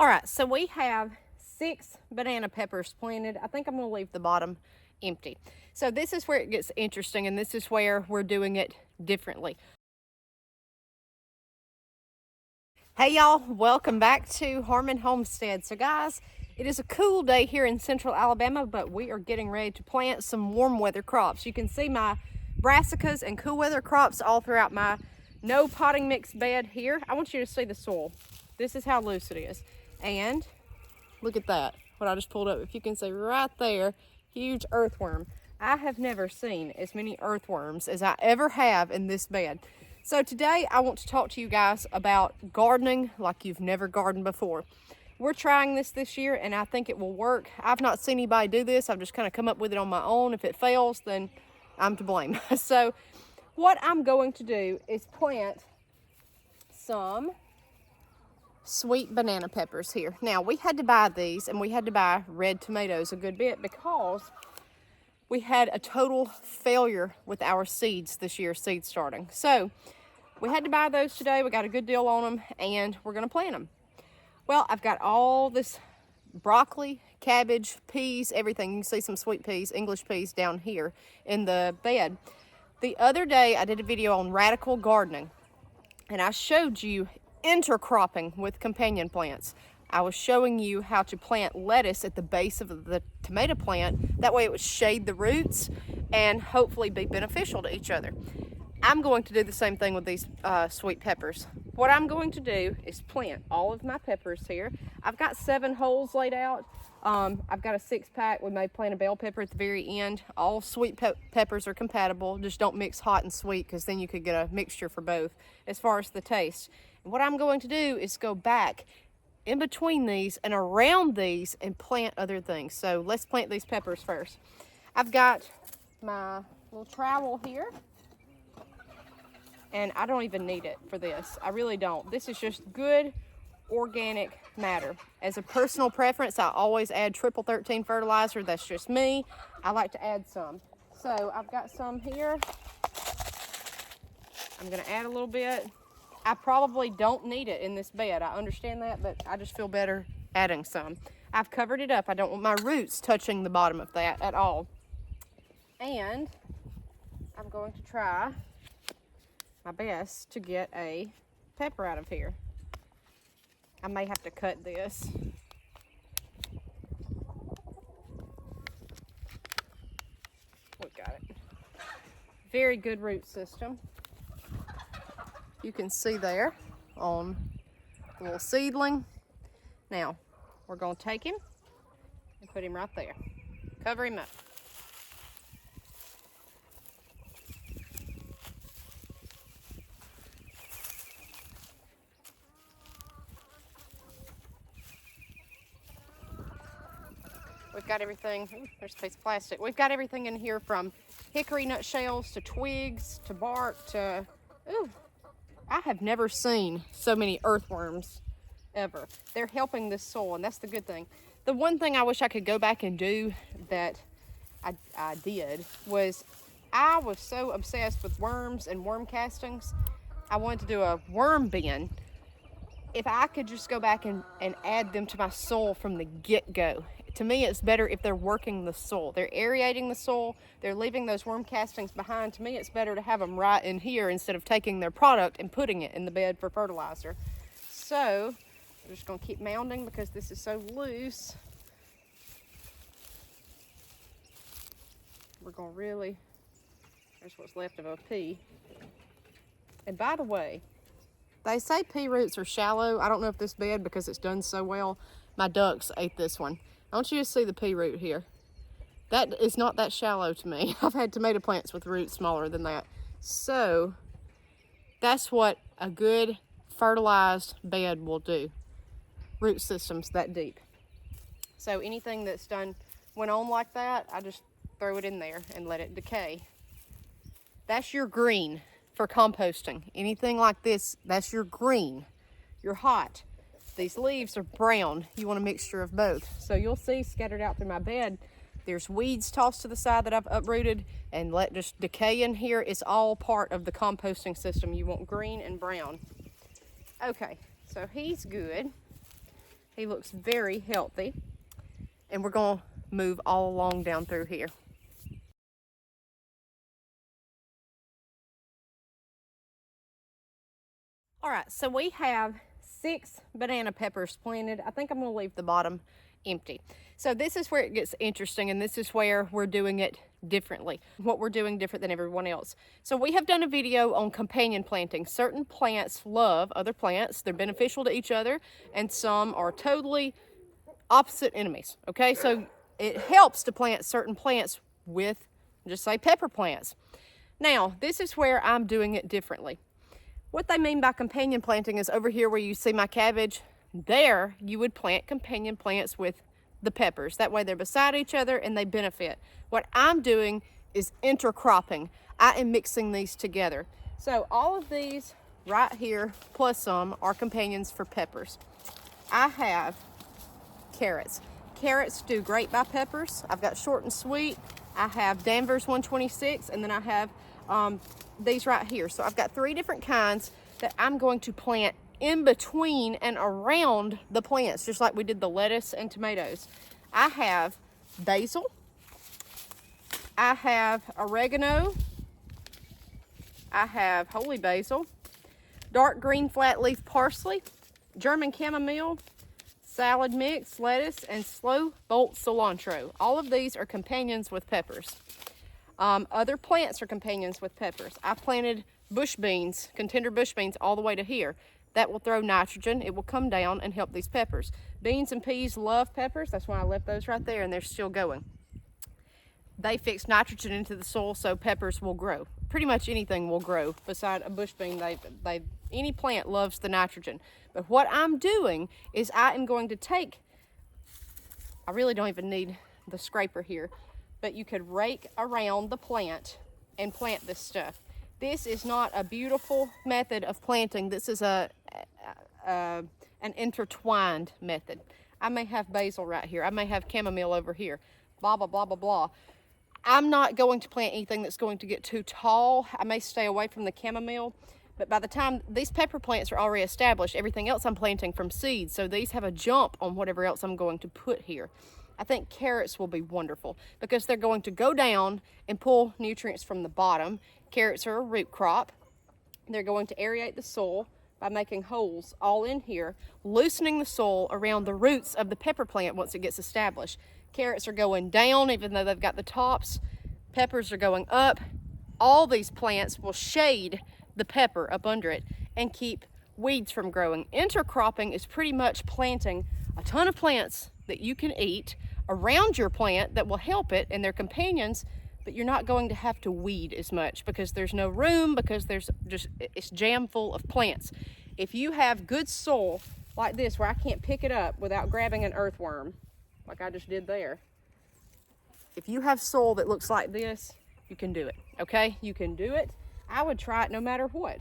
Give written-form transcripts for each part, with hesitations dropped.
All right, so we have 6 banana peppers planted. I think I'm going to leave the bottom empty. So this is where it gets interesting, and this is where we're doing it differently. Hey y'all, welcome back to Homestead. So guys, it is a cool day here in central Alabama, but we are getting ready to plant some warm weather crops. You can see my brassicas and cool weather crops all throughout my no potting mix bed here. I want you to see the soil. This is how loose it is. And look at that, what I just pulled up. If you can see right there, huge earthworm. I have never seen as many earthworms as I ever have in this bed. So today I want to talk to you guys about gardening like you've never gardened before. We're trying this year and I think it will work. I've not seen anybody do this. I've just kind of come up with it on my own. If it fails, then I'm to blame. So what I'm going to do is plant some sweet banana peppers here. Now we had to buy these, and we had to buy red tomatoes a good bit because we had a total failure with our seeds this year, seed starting. So we had to buy those today. We got a good deal on them and we're going to plant them. Well, I've got all this broccoli, cabbage, peas, everything. You can see some sweet peas, English peas down here in the bed. The other day I did a video on radical gardening and I showed you intercropping with companion plants. I was showing you how to plant lettuce at the base of the tomato plant. That way it would shade the roots and hopefully be beneficial to each other. I'm going to do the same thing with these sweet peppers. What I'm going to do is plant all of my peppers here. I've got 7 holes laid out. I've got a 6-pack. We may plant a bell pepper at the very end. All sweet peppers are compatible. Just don't mix hot and sweet because then you could get a mixture for both as far as the taste. And what I'm going to do is go back in between these and around these and plant other things. So let's plant these peppers first. I've got my little trowel here and I don't even need it for this. I really don't. This is just good organic matter. As a personal preference, I always add triple 13 fertilizer. That's just me. I like to add some. So I've got some here. I'm gonna add a little bit. I probably don't need it in this bed. I understand that, but I just feel better adding some. I've covered it up. I don't want my roots touching the bottom of that at all. And I'm going to try my best to get a pepper out of here. I may have to cut this. We got it. Very good root system. You can see there on the little seedling. Now, we're going to take him and put him right there. Cover him up. We've got everything, ooh, there's a piece of plastic. We've got everything in here from hickory nut shells to twigs to bark to, ooh, I have never seen so many earthworms ever. They're helping this soil, and that's the good thing. The one thing I wish I could go back and do that I did was I was so obsessed with worms and worm castings. I wanted to do a worm bin. If I could just go back and add them to my soil from the get-go. To me, it's better if they're working the soil. They're aerating the soil. They're leaving those worm castings behind. To me, it's better to have them right in here instead of taking their product and putting it in the bed for fertilizer. So, I'm just going to keep mounding because this is so loose. We're going to really, there's what's left of a pea. And by the way, they say pea roots are shallow. I don't know if this bed, because it's done so well, my ducks ate this one. I want you to see the pea root here. That is not that shallow to me. I've had tomato plants with roots smaller than that. So that's what a good fertilized bed will do. Root systems that deep. So anything that's went on like that, I just throw it in there and let it decay. That's your green for composting. Anything like this, that's your green. Your hot. These leaves are brown. You want a mixture of both. So you'll see scattered out through my bed, there's weeds tossed to the side that I've uprooted and let just decay in here. It's all part of the composting system. You want green and brown. Okay, so he's good. He looks very healthy. And we're gonna move all along down through here. All right, so we have 6 banana peppers planted. I think I'm gonna leave the bottom empty. So this is where it gets interesting, and this is where we're doing it differently, what we're doing different than everyone else. So we have done a video on companion planting. Certain plants love other plants, they're beneficial to each other, and some are totally opposite enemies, okay? So it helps to plant certain plants with, just say, pepper plants. Now, this is where I'm doing it differently. What they mean by companion planting is over here where you see my cabbage, there you would plant companion plants with the peppers. That way they're beside each other and they benefit. What I'm doing is intercropping. I am mixing these together. So all of these right here, plus some, are companions for peppers. I have carrots. Carrots do great by peppers. I've got short and sweet. I have Danvers 126, and then I have these right here. So I've got 3 different kinds that I'm going to plant in between and around the plants, just like we did the lettuce and tomatoes. I have basil. I have oregano. I have holy basil, dark green flat leaf parsley, German chamomile, salad mix, lettuce, and slow bolt cilantro. All of these are companions with peppers. Other plants are companions with peppers. I planted bush beans, contender bush beans, all the way to here. That will throw nitrogen. It will come down and help these peppers. Beans and peas love peppers. That's why I left those right there, and they're still going. They fix nitrogen into the soil so peppers will grow. Pretty much anything will grow beside a bush bean. Any plant loves the nitrogen. But what I'm doing is I am going to take, I really don't even need the scraper here, but you could rake around the plant and plant this stuff. This is not a beautiful method of planting. This is an intertwined method. I may have basil right here. I may have chamomile over here. Blah, blah, blah, blah, blah. I'm not going to plant anything that's going to get too tall. I may stay away from the chamomile, but by the time these pepper plants are already established, everything else I'm planting from seeds, so these have a jump on whatever else I'm going to put here. I think carrots will be wonderful because they're going to go down and pull nutrients from the bottom. Carrots are a root crop. They're going to aerate the soil by making holes all in here, loosening the soil around the roots of the pepper plant once it gets established. Carrots are going down even though they've got the tops. Peppers are going up. All these plants will shade the pepper up under it and keep weeds from growing. Intercropping is pretty much planting a ton of plants that you can eat around your plant that will help it, and they're companions, but you're not going to have to weed as much because there's no room, because it's jam full of plants. If you have good soil like this where I can't pick it up without grabbing an earthworm, like I just did there, if you have soil that looks like this, you can do it, okay? You can do it. I would try it no matter what.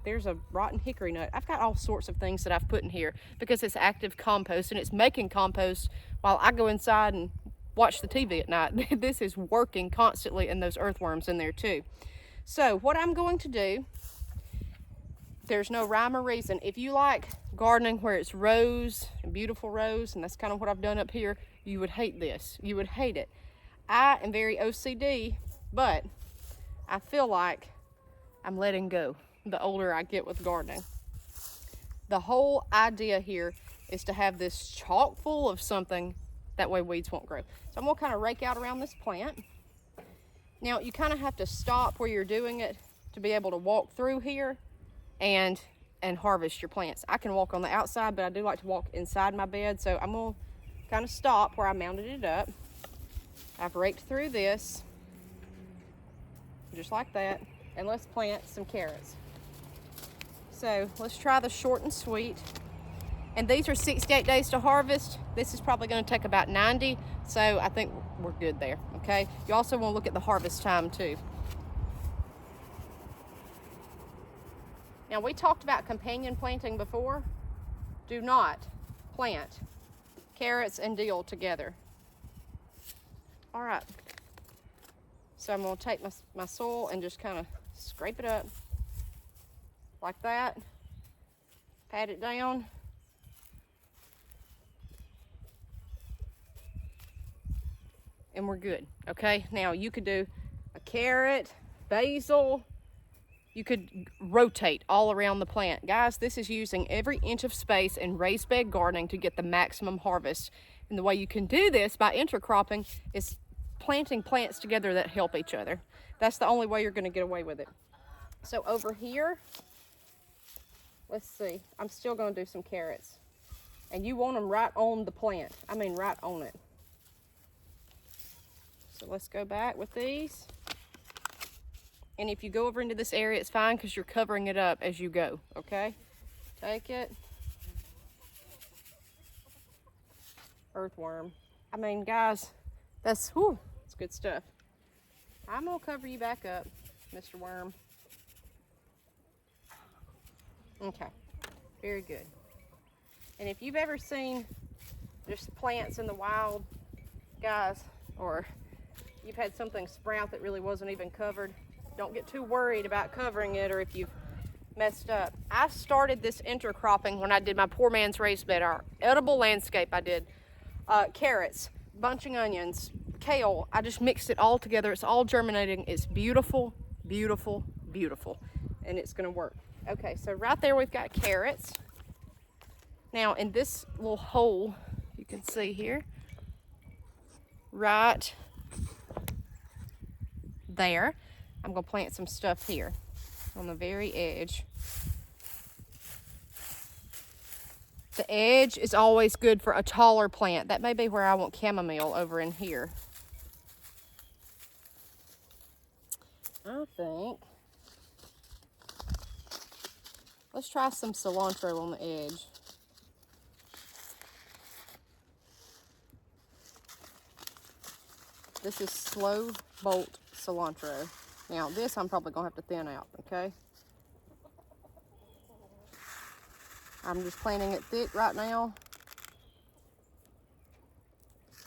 There's a rotten hickory nut. I've got all sorts of things that I've put in here because it's active compost and it's making compost while I go inside and watch the TV at night. This is working constantly, and those earthworms in there too. So what I'm going to do, there's no rhyme or reason. If you like gardening where it's rows and beautiful rows, and that's kind of what I've done up here, you would hate this. You would hate it. I am very OCD, but I feel like I'm letting go the older I get with gardening. The whole idea here is to have this chock full of something, that way weeds won't grow. So I'm gonna kind of rake out around this plant. Now you kind of have to stop where you're doing it to be able to walk through here and harvest your plants. I can walk on the outside, but I do like to walk inside my bed, so I'm gonna kind of stop where I mounted it up. I've raked through this, just like that, and let's plant some carrots. So let's try the short and sweet. And these are 68 days to harvest. This is probably going to take about 90, so I think we're good there, okay? You also want to look at the harvest time too. Now we talked about companion planting before. Do not plant carrots and dill together. All right, so I'm going to take my soil and just kind of scrape it up like that, pat it down, and we're good, okay? Now you could do a carrot, basil. You could rotate all around the plant. Guys, this is using every inch of space in raised bed gardening to get the maximum harvest. And the way you can do this by intercropping is planting plants together that help each other. That's the only way you're gonna get away with it. So over here, let's see, I'm still gonna do some carrots. And you want them right on the plant. I mean, right on it. So let's go back with these. And if you go over into this area, it's fine because you're covering it up as you go, okay? Take it. Earthworm. I mean, guys, that's good stuff. I'm gonna cover you back up, Mr. Worm. Okay, very good. And if you've ever seen just plants in the wild, guys, or you've had something sprout that really wasn't even covered, don't get too worried about covering it or if you've messed up. I started this intercropping when I did my poor man's raised bed, our edible landscape I did. Carrots, bunching onions, kale, I just mixed it all together. It's all germinating. It's beautiful, beautiful, beautiful. And it's gonna work. Okay, so right there we've got carrots. Now in this little hole, you can see here, right there, I'm gonna plant some stuff here on the very edge. The edge is always good for a taller plant. That may be where I want chamomile, over in here. I think, let's try some cilantro on the edge. This is slow bolt cilantro. Now this I'm probably gonna have to thin out, okay? I'm just planting it thick right now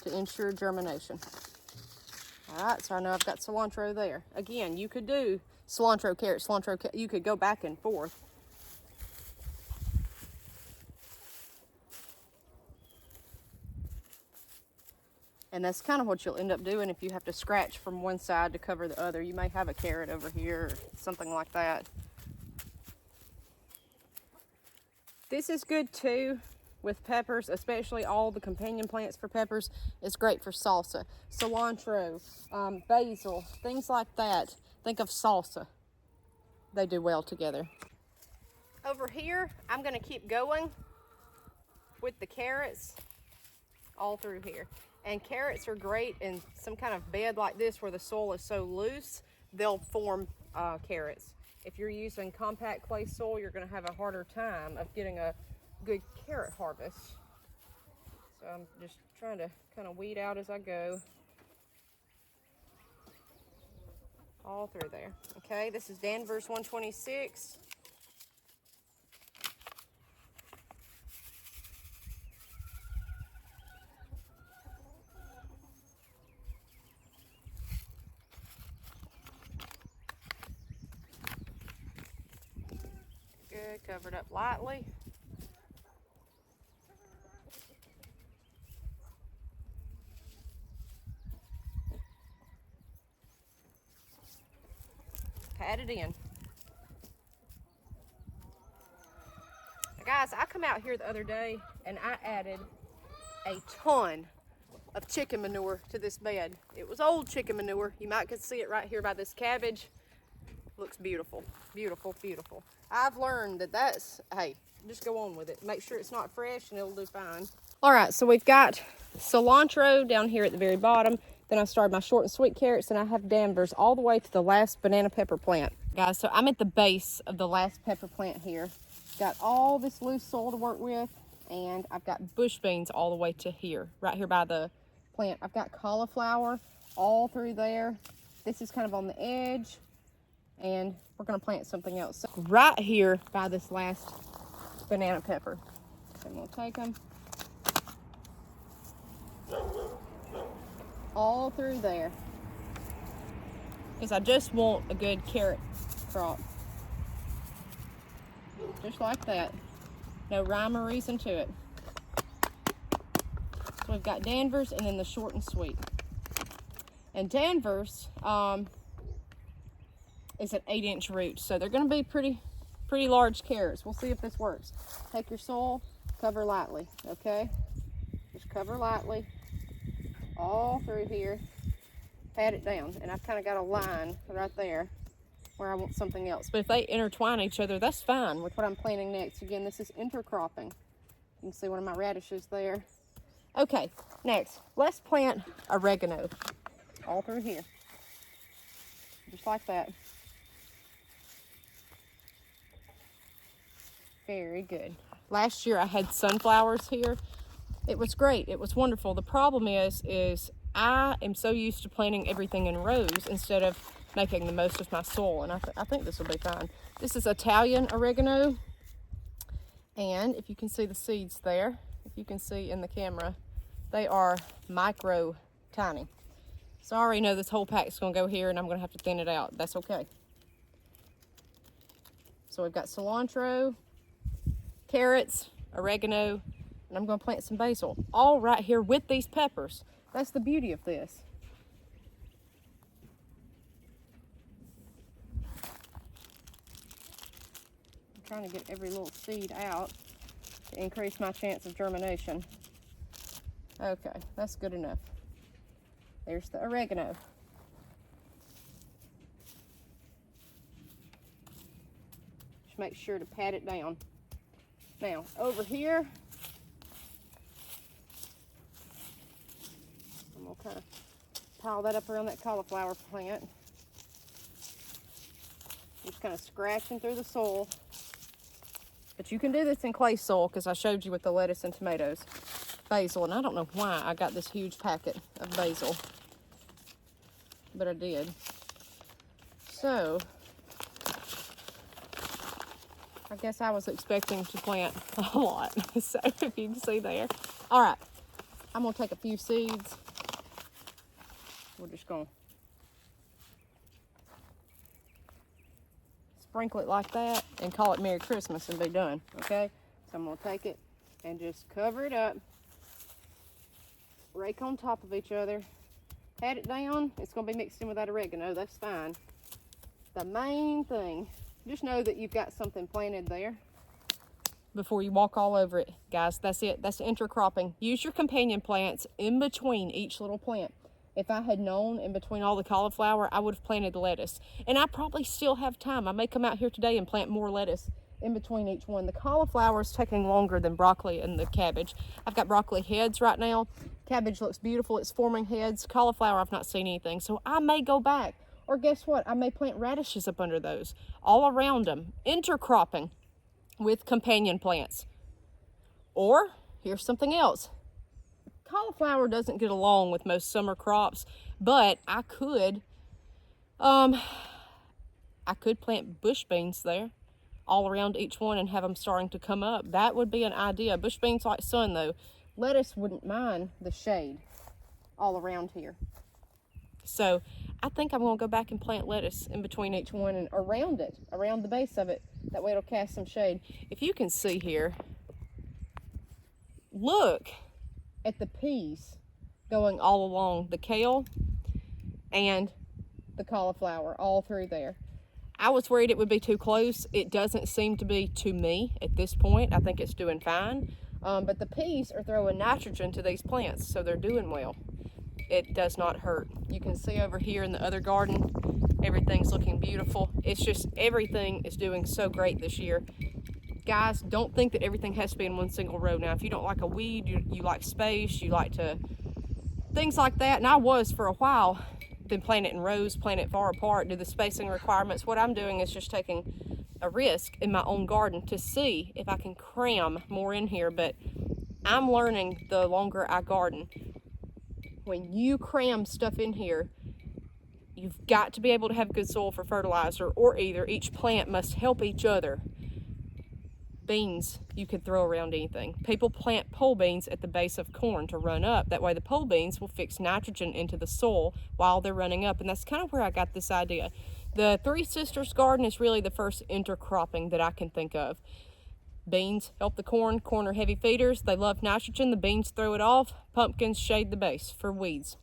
to ensure germination. All right, so I know I've got cilantro there. Again, you could do cilantro, carrot, you could go back and forth. And that's kind of what you'll end up doing if you have to scratch from one side to cover the other. You may have a carrot over here or something like that. This is good too with peppers, especially all the companion plants for peppers. It's great for salsa, cilantro, basil, things like that. Think of salsa. They do well together. Over here, I'm gonna keep going with the carrots all through here. And carrots are great in some kind of bed like this where the soil is so loose, they'll form carrots. If you're using compact clay soil, you're gonna have a harder time of getting a good carrot harvest. So I'm just trying to kind of weed out as I go. All through there. Okay, this is Danvers 126. Good, covered up lightly. Pat it in. Now guys, I come out here the other day and I added a ton of chicken manure to this bed. It was old chicken manure. You might could see it right here by this cabbage. Looks beautiful, beautiful, beautiful. I've learned that that's, hey, just go on with it. Make sure it's not fresh and it'll do fine. All right, so we've got cilantro down here at the very bottom. Then I started my short and sweet carrots, and I have Danvers all the way to the last banana pepper plant. Guys, so I'm at the base of the last pepper plant here. Got all this loose soil to work with, and I've got bush beans all the way to here, right here by the plant. I've got cauliflower all through there. This is kind of on the edge, and we're gonna plant something else. So right here by this last banana pepper. So I'm gonna take them all through there, because I just want a good carrot crop. Just like that. No rhyme or reason to it. So we've got Danvers and then the short and sweet. And Danvers is an 8-inch root, so they're going to be pretty large carrots. We'll see if this works. Take your soil, cover lightly, okay? Just cover lightly all through here. Pat it down, and I've kind of got a line right there where I want something else. But if they intertwine each other, that's fine with what I'm planting next. Again, this is intercropping. You can see one of my radishes there. Okay, next, let's plant oregano all through here, just like that. Very good. Last year I had sunflowers here. It was great. It was wonderful. The problem is I am so used to planting everything in rows instead of making the most of my soil, and I think this will be fine. This is Italian oregano, and if you can see the seeds there, if you can see in the camera, they are micro tiny. So I already know this whole pack is going to go here, and I'm going to have to thin it out. That's okay. So we've got cilantro, carrots, oregano, and I'm going to plant some basil all right here with these peppers. That's the beauty of this. I'm trying to get every little seed out to increase my chance of germination. Okay, that's good enough. There's the oregano. Just make sure to pat it down. Now, over here, I'm gonna kind of pile that up around that cauliflower plant. Just kind of scratching through the soil. But you can do this in clay soil because I showed you with the lettuce and tomatoes. Basil, and I don't know why I got this huge packet of basil, but I did. So, I guess I was expecting to plant a lot. So, if you can see there. All right, I'm gonna take a few seeds. We're just gonna sprinkle it like that and call it Merry Christmas and be done, okay? So I'm gonna take it and just cover it up, rake on top of each other, pat it down. It's gonna be mixed in with that oregano, that's fine. The main thing, just know that you've got something planted there before you walk all over it, guys. That's it, that's intercropping. Use your companion plants in between each little plant. If I had known in between all the cauliflower, I would have planted lettuce. And I probably still have time. I may come out here today and plant more lettuce in between each one. The cauliflower is taking longer than broccoli and the cabbage. I've got broccoli heads right now. Cabbage looks beautiful. It's forming heads. Cauliflower, I've not seen anything. So I may go back. Or guess what? I may plant radishes up under those, all around them. Intercropping with companion plants. Or, here's something else. Cauliflower doesn't get along with most summer crops, but I could plant bush beans there all around each one and have them starting to come up. That would be an idea. Bush beans like sun though. Lettuce wouldn't mind the shade all around here. So I think I'm gonna go back and plant lettuce in between each one and around it, around the base of it. That way it'll cast some shade. If you can see here, look at the peas going all along the kale and the cauliflower all through there. I was worried it would be too close. It doesn't seem to be to me at this point. I think it's doing fine. But the peas are throwing nitrogen to these plants, so they're doing well. It does not hurt. You can see over here in the other garden, everything's looking beautiful. It's just everything is doing so great this year. Guys, don't think that everything has to be in one single row. Now, if you don't like a weed, you like space, you like to, things like that, and I was for a while, then plant it in rows, plant it far apart, do the spacing requirements. What I'm doing is just taking a risk in my own garden to see if I can cram more in here, but I'm learning the longer I garden. When you cram stuff in here, you've got to be able to have good soil for fertilizer, or either each plant must help each other. Beans, you could throw around anything. People plant pole beans at the base of corn to run up. That way the pole beans will fix nitrogen into the soil while they're running up. And that's kind of where I got this idea. The Three Sisters garden is really the first intercropping that I can think of. Beans help the corn. Corn are heavy feeders. They love nitrogen. The beans throw it off. Pumpkins shade the base for weeds.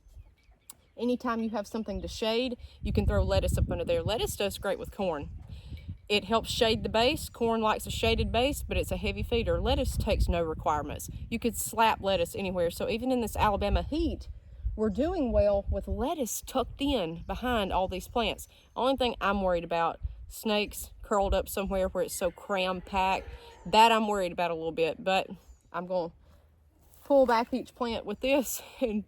Anytime you have something to shade, you can throw lettuce up under there. Lettuce does great with corn. It helps shade the base. Corn likes a shaded base, but it's a heavy feeder. Lettuce takes no requirements. You could slap lettuce anywhere. So even in this Alabama heat, we're doing well with lettuce tucked in behind all these plants. Only thing I'm worried about, snakes curled up somewhere where it's so cram-packed. That I'm worried about a little bit, but I'm going to pull back each plant with this and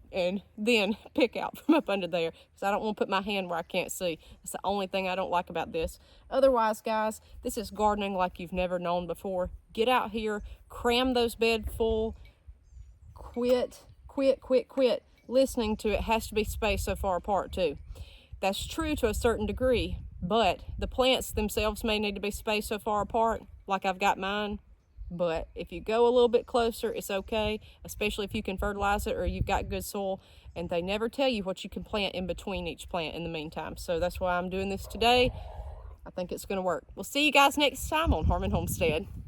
then pick out from up under there, because I don't want to put my hand where I can't see. That's the only thing I don't like about this. Otherwise, guys, this is gardening like you've never known before. Get out here, cram those beds full. Quit listening to it has to be spaced so far apart too. That's true to a certain degree, but the plants themselves may need to be spaced so far apart, like I've got mine. But if you go a little bit closer, it's okay, especially if you can fertilize it or you've got good soil. And they never tell you what you can plant in between each plant in the meantime. So that's why I'm doing this today. I think it's going to work. We'll see you guys next time on Harmon Homestead.